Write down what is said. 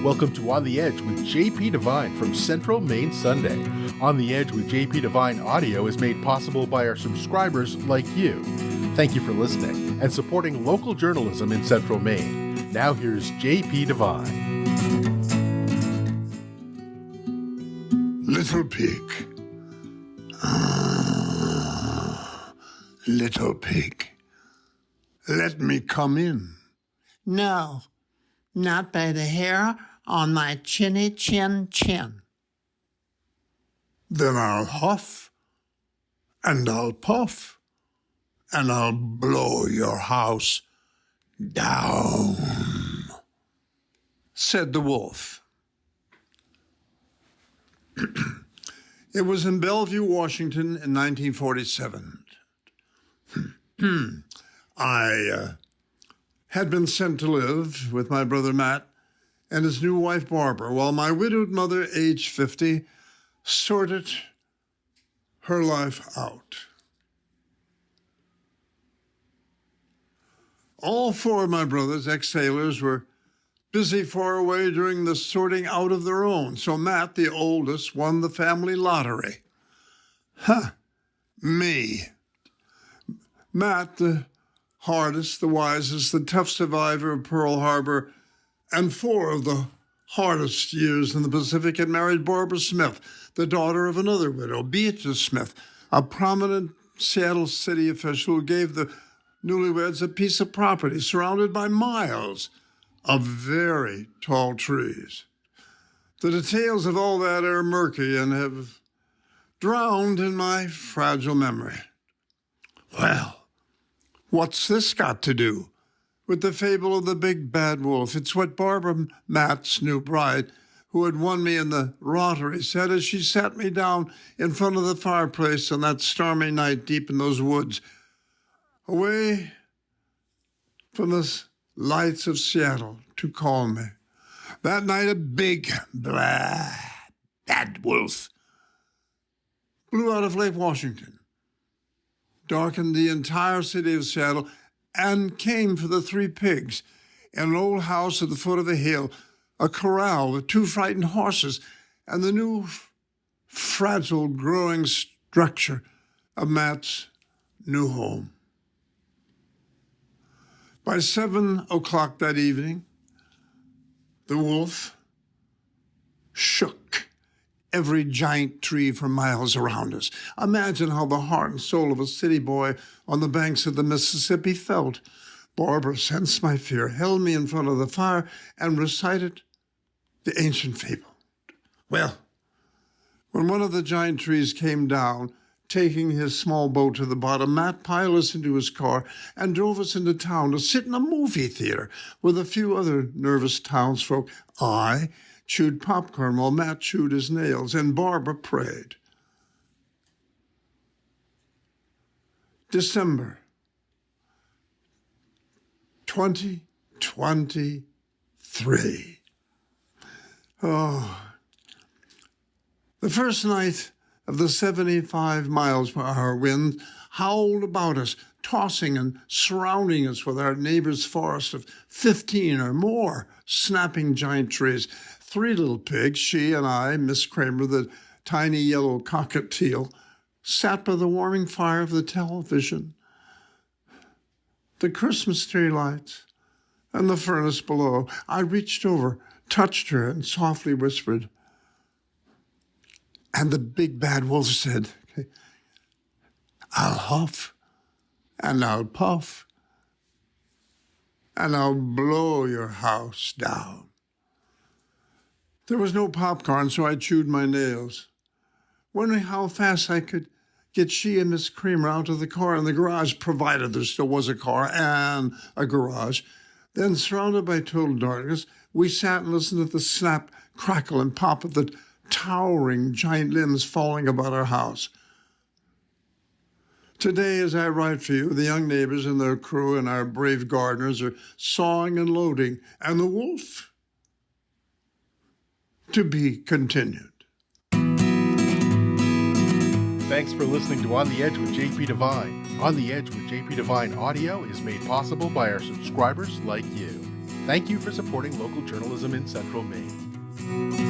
Welcome to On the Edge with JP Devine from Central Maine Sunday. On the Edge with JP Devine audio is made possible by our subscribers like you. Thank you for listening and supporting local journalism in Central Maine. Now here's JP Devine. Little pig. Little pig. Let me come in. No, not by the hair on my chinny chin chin. Then I'll huff, and I'll puff, and I'll blow your house down, said the wolf. It was in Bellevue, Washington in 1947. I had been sent to live with my brother Matt and his new wife Barbara, while my widowed mother, age 50, sorted her life out. All four of my brothers, ex-sailors, were busy far away during the sorting out of their own, so Matt, the oldest, won the family lottery. Me. Matt, the hardest, the wisest, the tough survivor of Pearl Harbor, and 4 of the hardest years in the Pacific, had married Barbara Smith, the daughter of another widow, Beatrice Smith, a prominent Seattle city official who gave the newlyweds a piece of property surrounded by miles of very tall trees. The details of all that are murky and have drowned in my fragile memory. Well, what's this got to do with the fable of the big bad wolf? It's what Barbara, Matt's new bride, who had won me in the lottery, said as she sat me down in front of the fireplace on that stormy night deep in those woods, away from the lights of Seattle, to call me. That night a big bad wolf blew out of Lake Washington, darkened the entire city of Seattle, and came for the 3 pigs in an old house at the foot of a hill, a corral with 2 frightened horses, and the new, fragile, growing structure of Matt's new home. By 7 o'clock that evening, the wolf shook every giant tree for miles around us. Imagine how the heart and soul of a city boy on the banks of the Mississippi felt. Barbara sensed my fear, held me in front of the fire, and recited the ancient fable. Well, when one of the giant trees came down, taking his small boat to the bottom, Matt piled us into his car and drove us into town to sit in a movie theater with a few other nervous townsfolk. I chewed popcorn while Matt chewed his nails, and Barbara prayed. December 2023. Oh, the first night of the 75 miles per hour wind howled about us, tossing and surrounding us with our neighbor's forest of 15 or more snapping giant trees. 3 little pigs, she and I, Miss Kramer, the tiny yellow cockatiel, sat by the warming fire of the television. The Christmas tree lights and the furnace below. I reached over, touched her, and softly whispered. And the big bad wolf said, I'll huff, and I'll puff, and I'll blow your house down. There was no popcorn, so I chewed my nails, wondering how fast I could get she and Miss Kramer out of the car in the garage, provided there still was a car and a garage. Then, surrounded by total darkness, we sat and listened to the snap, crackle, and pop of the towering giant limbs falling about our house. Today, as I write for you, the young neighbors and their crew and our brave gardeners are sawing and loading, and the wolf to be continued. Thanks for listening to On the Edge with JP Devine. On the Edge with JP Devine audio is made possible by our subscribers like you. Thank you for supporting local journalism in Central Maine.